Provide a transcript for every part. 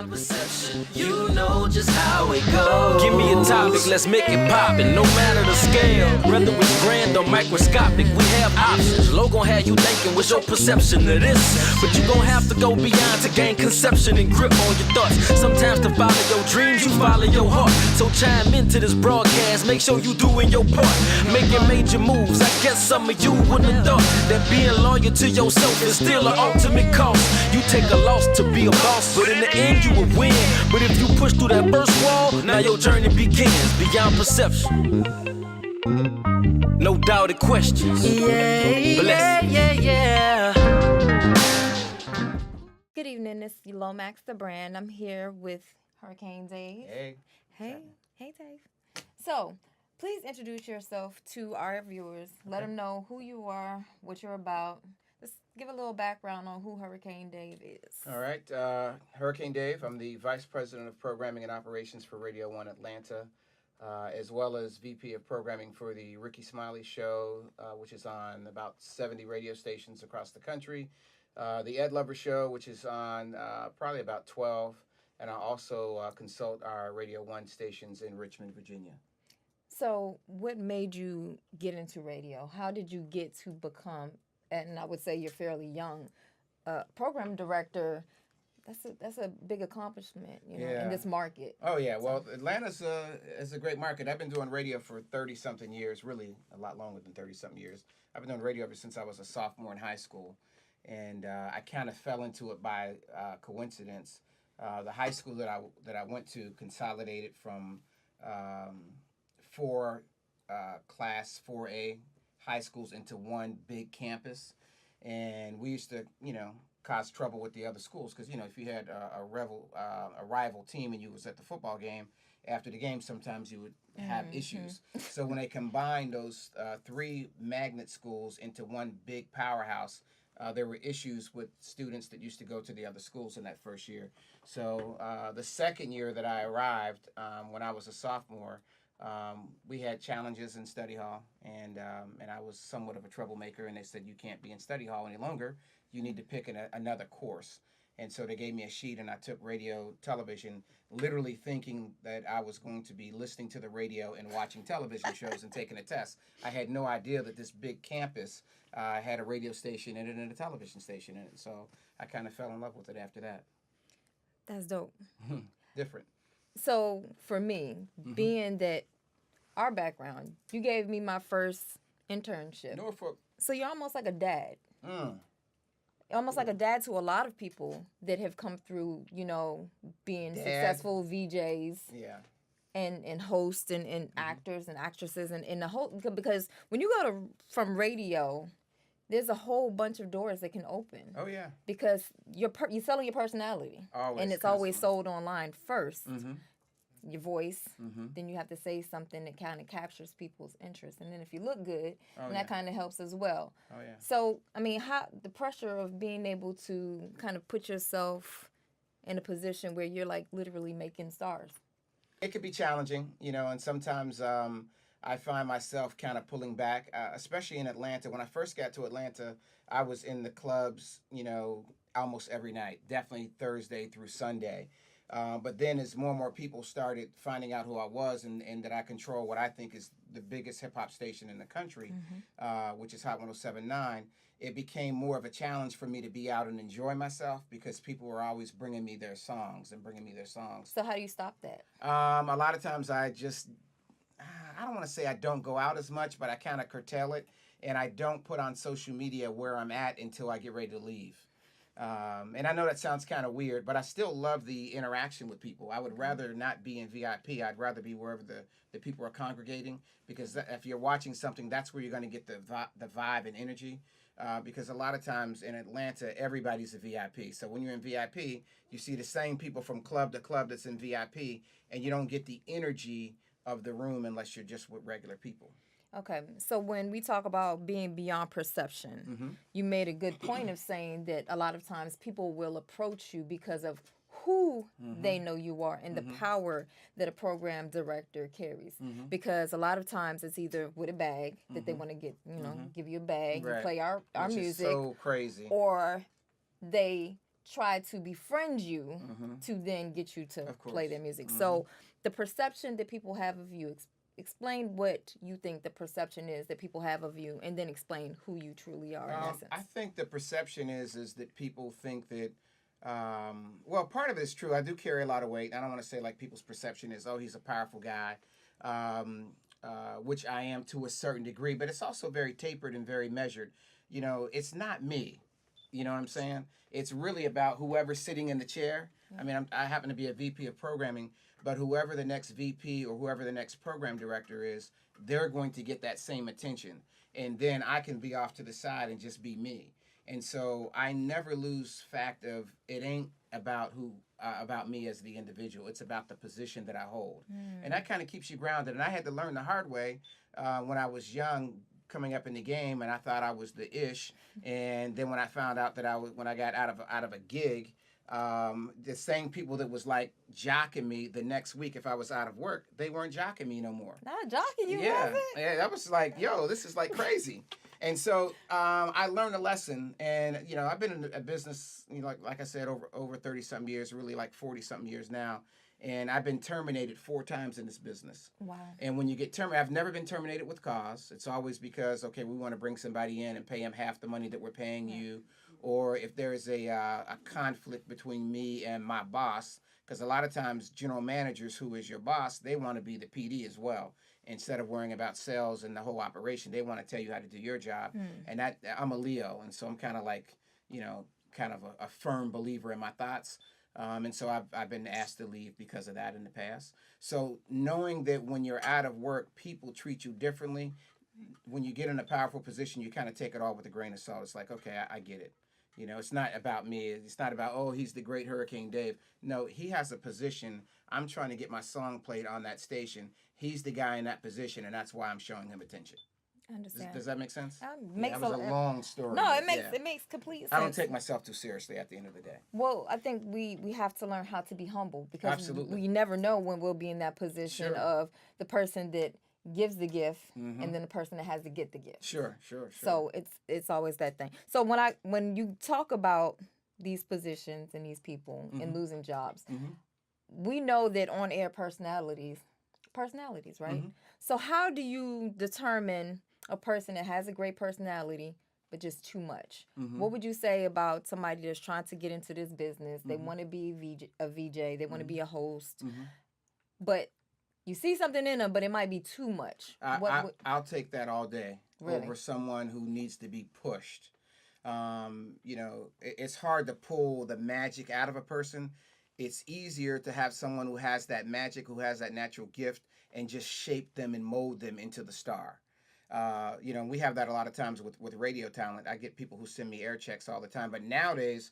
beyond perception. You know just how it goes. Give me a topic, let's make it poppin'. No matter the scale, whether it's grand or microscopic, we have options. Logo had you thinking, what's your perception of this? But you gon' have to go beyond to gain conception and grip on your thoughts. Sometimes to follow your dreams, you follow your heart. So chime into this broadcast, make sure you doing your part. Making major moves, I guess some of you wouldn't have thought that being loyal to yourself is still an ultimate cost. You take a loss to be a boss, but in the end you will win. But if you push through that first wall, now your journey begins beyond perception. No doubted questions. Yeah. Good evening, it's Lomax The Brand. I'm here with Hurricane Dave. Hey, Dave. So, please introduce yourself to our viewers. Let them know who you are, what you're about. Just give a little background on who Hurricane Dave is. All right. Hurricane Dave. I'm the Vice President of Programming and Operations for Radio 1 Atlanta, as well as VP of Programming for the Rickey Smiley Show, which is on about 70 radio stations across the country. The Ed Lover Show, which is on probably about 12. And I also consult our Radio 1 stations in Richmond, Virginia. So what made you get into radio? How did you get to become, and I would say you're fairly young, program director? That's a big accomplishment, you know, in this market. Oh, yeah. Well, Atlanta's is a great market. I've been doing radio for 30-something years, really a lot longer than 30-something years. I've been doing radio ever since I was a sophomore in high school. And I kind of fell into it by coincidence. The high school that I went to consolidated from 4 Class 4A high schools into one big campus. And we used to, cause trouble with the other schools because, if you had a rival team and you was at the football game, after the game, sometimes you would have issues. So when they combined those 3 magnet schools into one big powerhouse, there were issues with students that used to go to the other schools in that first year. So the second year that I arrived, when I was a sophomore, we had challenges in study hall, and I was somewhat of a troublemaker, and they said, you can't be in study hall any longer. You need to pick another course. And so they gave me a sheet, and I took radio television, literally thinking that I was going to be listening to the radio and watching television shows and taking a test. I had no idea that this big campus had a radio station in it and a television station in it. So I kind of fell in love with it after that. That's dope. Different. So for me, being that our background, you gave me my first internship. Norfolk. So you're almost like a dad. Almost like a dad to a lot of people that have come through, being successful VJs. Yeah. And hosts and actors and actresses and the whole, because when you go from radio, there's a whole bunch of doors that can open. Oh, yeah. Because you're selling your personality. Always. And it's always sold online first. Your voice. Then you have to say something that kind of captures people's interest. And then if you look good, that kind of helps as well. Oh, yeah. So, I mean, how the pressure of being able to kind of put yourself in a position where you're like literally making stars. It could be challenging, and sometimes I find myself kind of pulling back, especially in Atlanta. When I first got to Atlanta, I was in the clubs, almost every night, definitely Thursday through Sunday. But then as more and more people started finding out who I was and that I control what I think is the biggest hip-hop station in the country, which is Hot 107.9, it became more of a challenge for me to be out and enjoy myself because people were always bringing me their songs. So how do you stop that? A lot of times I don't want to say I don't go out as much, but I kind of curtail it, and I don't put on social media where I'm at until I get ready to leave. And I know that sounds kind of weird, but I still love the interaction with people. I would rather not be in VIP. I'd rather be wherever the people are congregating, because if you're watching something, that's where you're going to get the vibe and energy. Because a lot of times in Atlanta, everybody's a VIP. So when you're in VIP, you see the same people from club to club that's in VIP, and you don't get the energy of the room unless you're just with regular people. Okay, so when we talk about being beyond perception, you made a good point of saying that a lot of times people will approach you because of who they know you are and the power that a program director carries. Because a lot of times it's either with a bag that they want to get, give you a bag, you play our Which music. is so crazy. Or they try to befriend you to then get you to Of course. play their music. So the perception that people have of you, explain what you think the perception is that people have of you, and then explain who you truly are in essence. I think the perception is that people think that, well, part of it is true. I do carry a lot of weight. I don't want to say like people's perception is, oh, he's a powerful guy, which I am to a certain degree, but it's also very tapered and very measured. You know, it's not me. You know what I'm saying? It's really about whoever's sitting in the chair. I mean, I happen to be a VP of programming, but whoever the next VP or whoever the next program director is, they're going to get that same attention. And then I can be off to the side and just be me. And so I never lose fact of it ain't about about me as the individual. It's about the position that I hold. And that kind of keeps you grounded. And I had to learn the hard way when I was young, coming up in the game, and I thought I was the ish. And then when I found out that when I got out of a gig, the same people that was like jocking me the next week if I was out of work, they weren't jocking me no more. Not jocking you, Yeah, was it? yeah, that was like, yo, this is like crazy. And so I learned a lesson, and you know, I've been in a business, you know, like I said, over 30-something years, really like 40-something years now. And I've been terminated 4 times in this business. Wow. And when you get terminated, I've never been terminated with cause. It's always because, okay, we want to bring somebody in and pay him half the money that we're paying you. Or if there is a conflict between me and my boss, because a lot of times general managers, who is your boss, they want to be the PD as well. Instead of worrying about sales and the whole operation, they want to tell you how to do your job. And I'm a Leo, and so I'm kind of like, you know, kind of a firm believer in my thoughts. And so I've been asked to leave because of that in the past. So knowing that when you're out of work, people treat you differently. When you get in a powerful position, you kind of take it all with a grain of salt. It's like, okay, I get it. You know, it's not about me. It's not about, oh, he's the great Hurricane Dave. No, he has a position. I'm trying to get my song played on that station. He's the guy in that position, and that's why I'm showing him attention. I understand. Does that make sense? That was a long story. No, it makes complete sense. I don't take myself too seriously at the end of the day. Well, I think we have to learn how to be humble, because Absolutely. we never know when we'll be in that position of the person that gives the gift and then the person that has to get the gift. Sure. So it's always that thing. So when you talk about these positions and these people and losing jobs, we know that on air personalities, right? So how do you determine a person that has a great personality but just too much? What would you say about somebody that's trying to get into this business? They want to be a VJ, they want to be a host, but you see something in them, but it might be too much. I'll take that all day over someone who needs to be pushed. You know, it's hard to pull the magic out of a person. It's easier to have someone who has that magic, who has that natural gift, and just shape them and mold them into the star. You know, we have that a lot of times with radio talent. I get people who send me air checks all the time. But nowadays,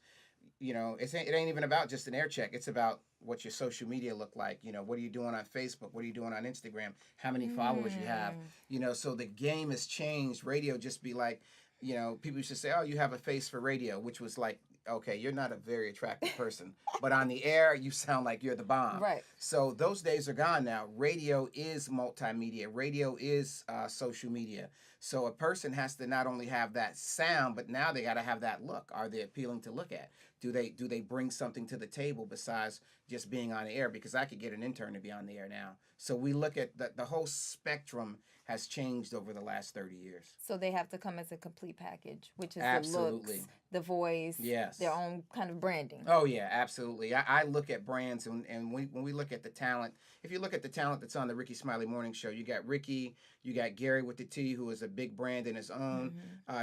you know, it ain't even about just an air check. It's about what your social media look like. You know, what are you doing on Facebook? What are you doing on Instagram? How many followers you have? You know, so the game has changed. Radio just be like, you know, people used to say, oh, you have a face for radio, which was like, okay, you're not a very attractive person, but on the air, you sound like you're the bomb. Right. So those days are gone now. Radio is multimedia. Radio is social media. So a person has to not only have that sound, but now they got to have that look. Are they appealing to look at? Do they bring something to the table besides just being on the air? Because I could get an intern to be on the air now. So we look at the whole spectrum has changed over the last 30 years. So they have to come as a complete package, which is Absolutely. the looks, the voice, their own kind of branding. Oh, yeah, absolutely. I look at brands, and when we look at the talent, if you look at the talent that's on the Rickey Smiley Morning Show, you got Ricky, you got Gary with the T, who is a big brand in his own.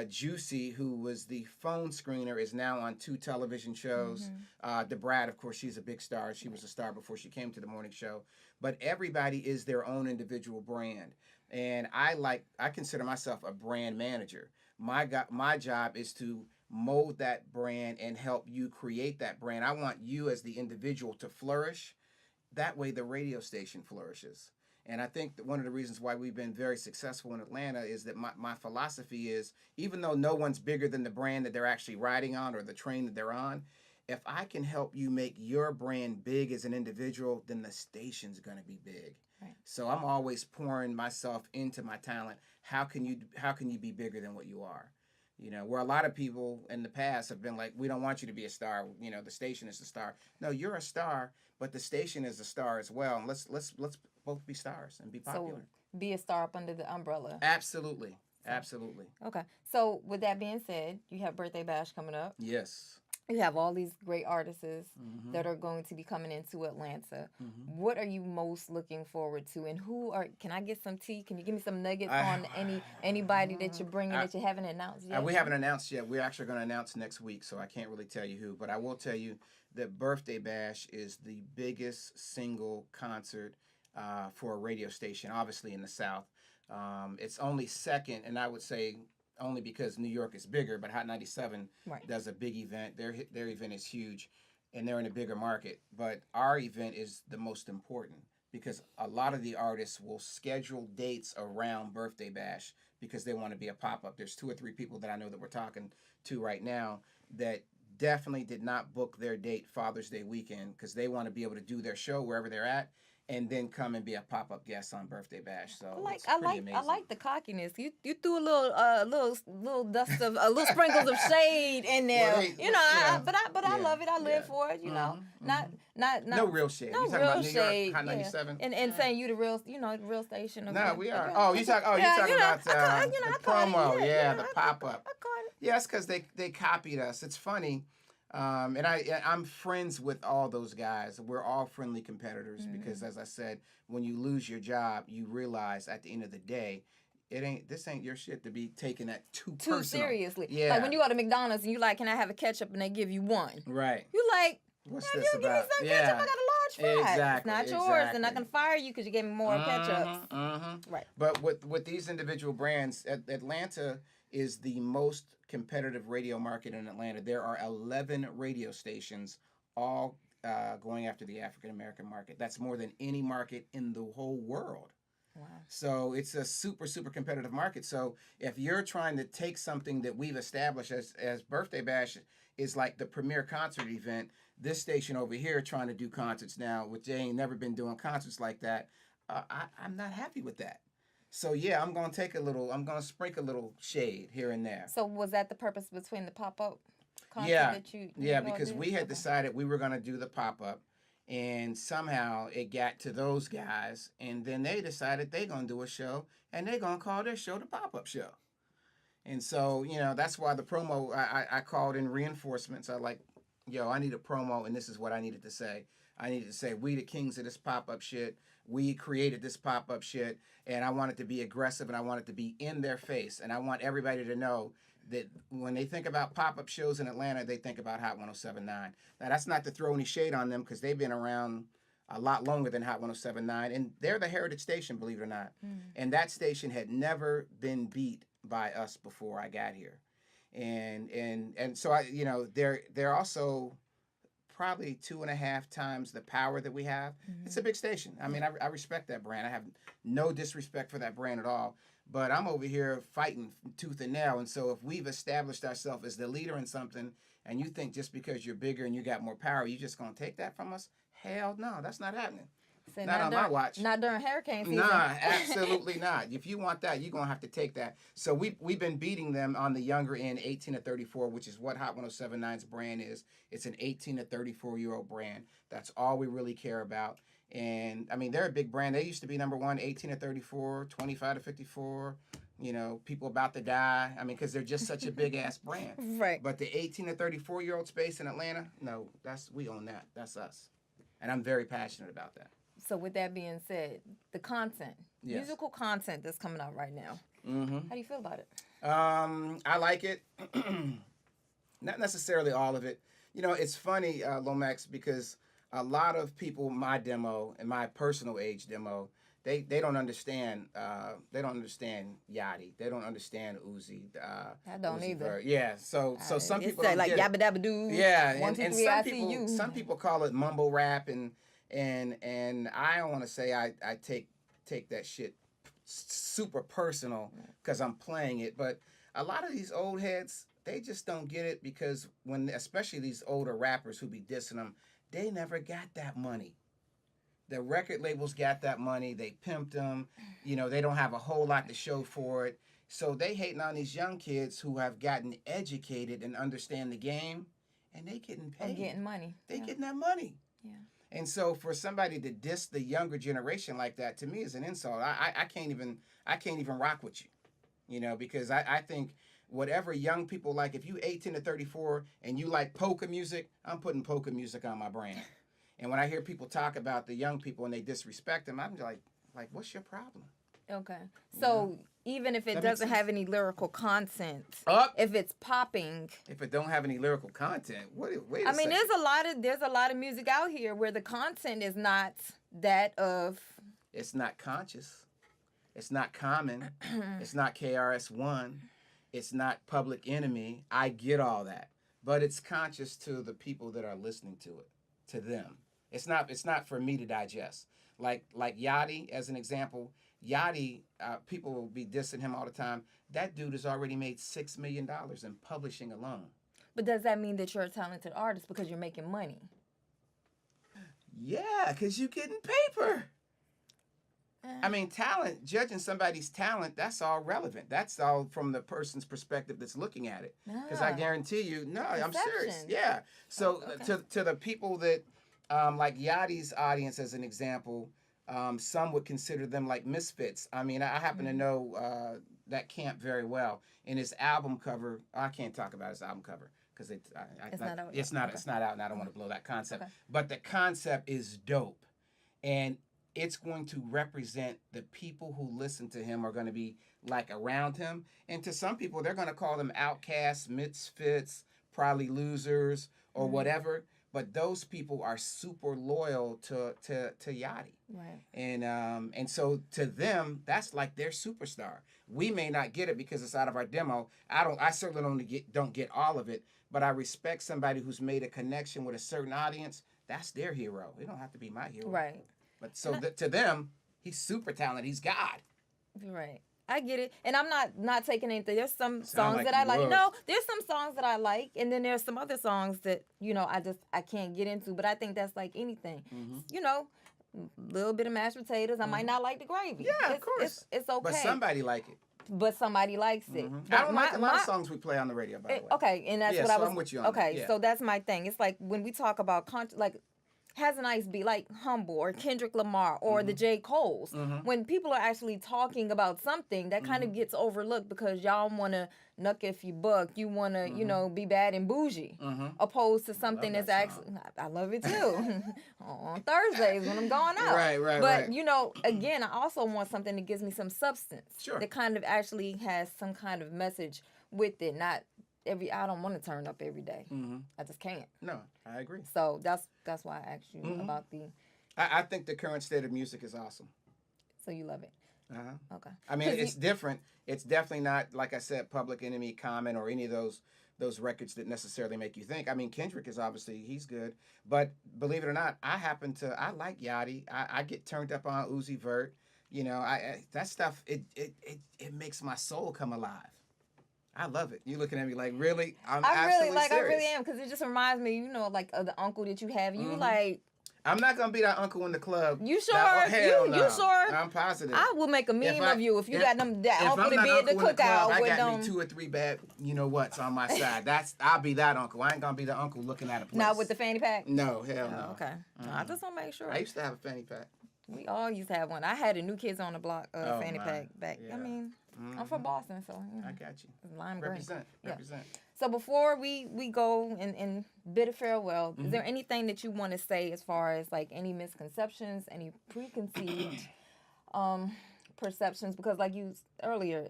Juicy, who was the phone screener, is now on 2 television shows. The Brad, of course, she's a big star. She was a star before she came to the morning show. But everybody is their own individual brand. And I consider myself a brand manager. My job is to mold that brand and help you create that brand. I want you as the individual to flourish. That way the radio station flourishes. And I think that one of the reasons why we've been very successful in Atlanta is that my philosophy is, even though no one's bigger than the brand that they're actually riding on or the train that they're on, if I can help you make your brand big as an individual, then the station's going to be big. Right. So I'm always pouring myself into my talent. How can you be bigger than what you are? You know, where a lot of people in the past have been like, we don't want you to be a star. You know, the station is the star. No, you're a star, but the station is a star as well. And let's both be stars and be popular. So be a star up under the umbrella. Absolutely. Absolutely. Okay. So with that being said, you have Birthday Bash coming up. Yes. You have all these great artists that are going to be coming into Atlanta. What are you most looking forward to, and can I get some tea? Can you give me some nuggets on anybody that you're bringing that you haven't announced yet? We haven't announced yet. We're actually going to announce next week, so I can't really tell you who. But I will tell you that Birthday Bash is the biggest single concert for a radio station, obviously in the South. It's only second, and I would say only because New York is bigger, but Hot 97 does a big event. Their event is huge, and they're in a bigger market. But our event is the most important because a lot of the artists will schedule dates around Birthday Bash because they want to be a pop-up. There's 2 or 3 people that I know that we're talking to right now that definitely did not book their date Father's Day weekend because they want to be able to do their show wherever they're at, and then come and be a pop-up guest on Birthday Bash. So I like the cockiness. You threw a little dust of little sprinkles of shade in there. Well, I love it. I live for it. You know, not no real shade. No you talking real about New shade. York, Hot 97, and saying you the real station. No, we are. Oh, you talking about the promo? The pop-up. Yeah, it's because they copied us. It's funny. And I'm friends with all those guys. We're all friendly competitors because, as I said, when you lose your job, you realize at the end of the day, this ain't your shit to be taking that too personal. Seriously. Yeah. Like when you go to McDonald's and you like, can I have a ketchup, and they give you one. Right. You like, what's man, this you give me about? some ketchup, I got a large fry. Exactly. It's not yours. They're not gonna fire you because you gave me more ketchups. Right. But with these individual brands, Atlanta is the most competitive radio market in Atlanta. There are 11 radio stations, all going after the African American market. That's more than any market in the whole world. Wow. So it's a super, super competitive market. So if you're trying to take something that we've established as Birthday Bash is like the premier concert event, this station over here trying to do concerts now, which they ain't never been doing concerts like that, I'm not happy with that. So yeah, I'm gonna sprinkle a little shade here and there. So was that the purpose between the pop-up concert that you because we had decided we were gonna do the pop-up, and somehow it got to those guys, and then they decided they're gonna do a show, and they're gonna call their show the Pop-Up Show. And so, that's why the promo, I called in reinforcements. I like, I need a promo, and this is what I needed to say. I needed to say, we the kings of this pop-up shit. We created this pop-up shit, and I want it to be aggressive, and I want it to be in their face, and I want everybody to know that when they think about pop-up shows in Atlanta, they think about Hot 107.9. Now, that's not to throw any shade on them, because they've been around a lot longer than Hot 107.9, and they're the heritage station, believe it or not. And that station had never been beat by us before I got here. And so they're also probably 2.5 times the power that we have. It's a big station. I mean, I respect that brand. I have no disrespect for that brand at all. But I'm over here fighting tooth and nail. And so if we've established ourselves as the leader in something, and you think just because you're bigger and you got more power, you're just going to take that from us? Hell no, that's not happening. So not on my watch. Not during hurricane season. Nah, absolutely not. If you want that, you're going to have to take that. So we've been beating them on the younger end, 18 to 34, which is what Hot 107.9's brand is. It's an 18 to 34-year-old brand. That's all we really care about. And, I mean, they're a big brand. They used to be number one, 18 to 34, 25 to 54, people about to die. I mean, because they're just such a big-ass brand. Right. But the 18 to 34-year-old space in Atlanta, no, we own that. That's us. And I'm very passionate about that. So with that being said, the content, musical content that's coming out right now, how do you feel about it? I like it. Not necessarily all of it. It's funny, Lomax, because a lot of people, my demo and my personal age demo, they don't understand. They don't understand Yachty. They don't understand Uzi. I don't Uzi either. Vert. Yeah. So some people say don't like get yabba dabba doo. Yeah, One, two, and three, I see you. some people call it mumble rap, and I don't want to say I take that shit super personal because I'm playing it, but a lot of these old heads, they just don't get it because especially these older rappers who be dissing them, they never got that money. The record labels got that money. They pimped them. They don't have a whole lot to show for it. So they hating on these young kids who have gotten educated and understand the game, and they getting Or paid. getting money. They getting that money. Yeah. And so for somebody to diss the younger generation like that, to me is an insult. I can't even rock with you, you know, because I think whatever young people like, if you 18 to 34 and you like polka music, I'm putting polka music on my brand. And when I hear people talk about the young people and they disrespect them, I'm like, what's your problem? Okay. So even if it doesn't have any lyrical content, if it's popping, if it don't have any lyrical content, wait a I mean, second. there's a lot of music out here where the content is not that of. It's not conscious. It's not Common. It's not KRS-One. It's not Public Enemy. I get all that, but it's conscious to the people that are listening to it, to them. It's not for me to digest. Like Yachty, as an example. Yachty, people will be dissing him all the time. That dude has already made $6 million in publishing alone. But does that mean that you're a talented artist because you're making money? Yeah, because you're getting paper. I mean, talent, judging somebody's talent, that's all relevant. That's all from the person's perspective that's looking at it. Because I guarantee you, no, I'm serious. Yeah. So to the people that, like Yachty's audience, as an example, some would consider them like misfits. I mean, I happen to know that camp very well. In his album cover, I can't talk about his album cover because it's not out, and I don't want to blow that concept. Okay. But the concept is dope, and it's going to represent the people who listen to him are going to be like around him, and to some people they're going to call them outcasts, misfits, probably losers or whatever. But those people are super loyal to Yachty. Right. And so to them, that's like their superstar. We may not get it because it's out of our demo. I certainly don't get all of it, but I respect somebody who's made a connection with a certain audience. That's their hero. It don't have to be my hero. Right. But so to them, he's super talented. He's God. Right. I get it. And I'm not taking anything. There's some songs that I like. No, there's some songs that I like, and then there's some other songs that, you know, I can't get into. But I think that's like anything. You know, a little bit of mashed potatoes. I might not like the gravy. Yeah, of course. It's okay. But somebody like it. But somebody likes it. I don't like a lot of songs we play on the radio, by the way. Okay, and that's what I was. I'm with you on okay, that. Yeah. So that's my thing. It's like when we talk about like has a nice beat, like Humble or Kendrick Lamar or the J. Cole's. When people are actually talking about something, that kind of gets overlooked because y'all want to nuck if you buck. You want to, you know, be bad and bougie. Opposed to something that's actually, I love it too. On Thursdays when I'm going out. Right. But, you know, again, I also want something that gives me some substance. Sure. That kind of actually has some kind of message with it, not I don't want to turn up every day. I just can't. No, I agree. So that's why I asked you about the. I think the current state of music is awesome. So you love it. Okay. I mean, it's different. It's definitely not, like I said, Public Enemy, Common, or any of those records that necessarily make you think. I mean, Kendrick is obviously, he's good. But believe it or not, I like Yachty. I get turned up on Uzi Vert. You know, that stuff, it makes my soul come alive. I love it. You looking at me like, really? I'm absolutely serious. I really am, because it just reminds me, you know, like of the uncle that you have. You like. I'm not gonna be that uncle in the club. You sure? No, you sure? I'm positive. I will make a meme of you if you got that uncle to be at the cookout with them. I got me 2 or 3 bad, you know what's on my side. I'll be that uncle. I ain't gonna be the uncle looking at a place. Not with the fanny pack. No, hell no. Okay. I just want to make sure. I used to have a fanny pack. We all used to have one. I had a New Kids on the Block fanny pack back. Yeah. I mean, I'm from Boston, so you know, I got you. Lime Represent. So before we go and bid a farewell, is there anything that you want to say as far as like any misconceptions, any preconceived perceptions? Because like you earlier,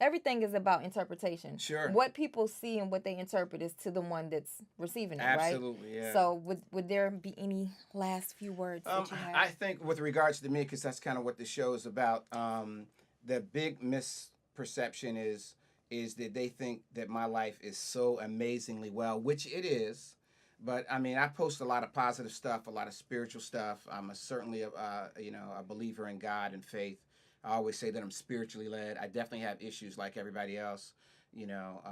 everything is about interpretation. Sure. What people see and what they interpret is to the one that's receiving it, right? Absolutely, yeah. So would there be any last few words that you have? I think with regards to me, because that's kind of what the show is about, the big misperception is that they think that my life is so amazingly well, which it is. But I mean, I post a lot of positive stuff, a lot of spiritual stuff. I'm certainly a believer in God and faith. I always say that I'm spiritually led. I definitely have issues like everybody else, you know.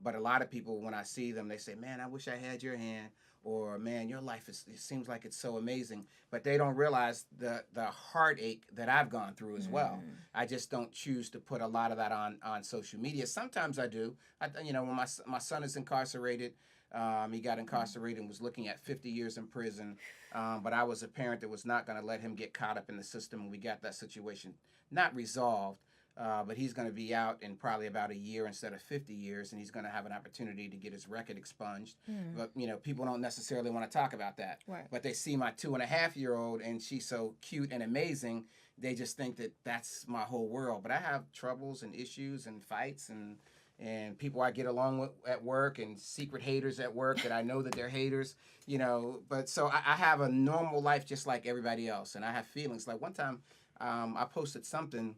But a lot of people, when I see them, they say, "Man, I wish I had your hand," or man, your life it seems like it's so amazing, but they don't realize the heartache that I've gone through as well. I just don't choose to put a lot of that on social media. Sometimes I do. When my son is incarcerated, he got incarcerated and was looking at 50 years in prison, but I was a parent that was not going to let him get caught up in the system, and we got that situation not resolved. But he's going to be out in probably about a year instead of 50 years, and he's going to have an opportunity to get his record expunged. But, people don't necessarily want to talk about that. Right. But they see my 2.5-year-old, and she's so cute and amazing, they just think that that's my whole world. But I have troubles and issues and fights and people I get along with at work and secret haters at work that I know that they're haters, But so I have a normal life just like everybody else, and I have feelings. Like one time I posted something,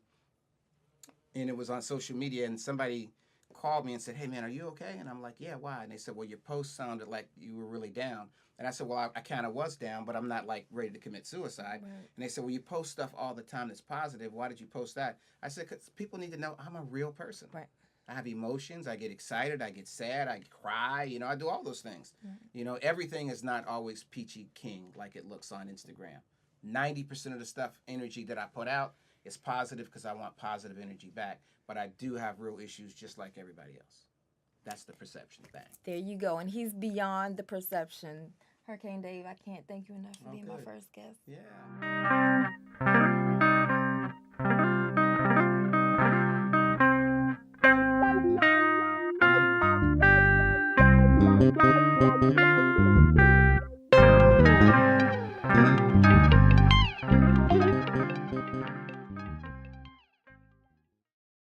and it was on social media, and somebody called me and said, "Hey, man, are you okay?" And I'm like, "Yeah, why?" And they said, "Well, your post sounded like you were really down." And I said, "Well, I kind of was down, but I'm not, like, ready to commit suicide." Right. And they said, "Well, you post stuff all the time that's positive. Why did you post that?" I said, "'Cause people need to know I'm a real person. Right. I have emotions. I get excited. I get sad. I cry. I do all those things. Right. Everything is not always peachy king like it looks on Instagram. 90% of the energy that I put out, it's positive because I want positive energy back, but I do have real issues just like everybody else. That's the perception thing." There you go, and he's beyond the perception. Hurricane Dave, I can't thank you enough for being my first guest. Yeah.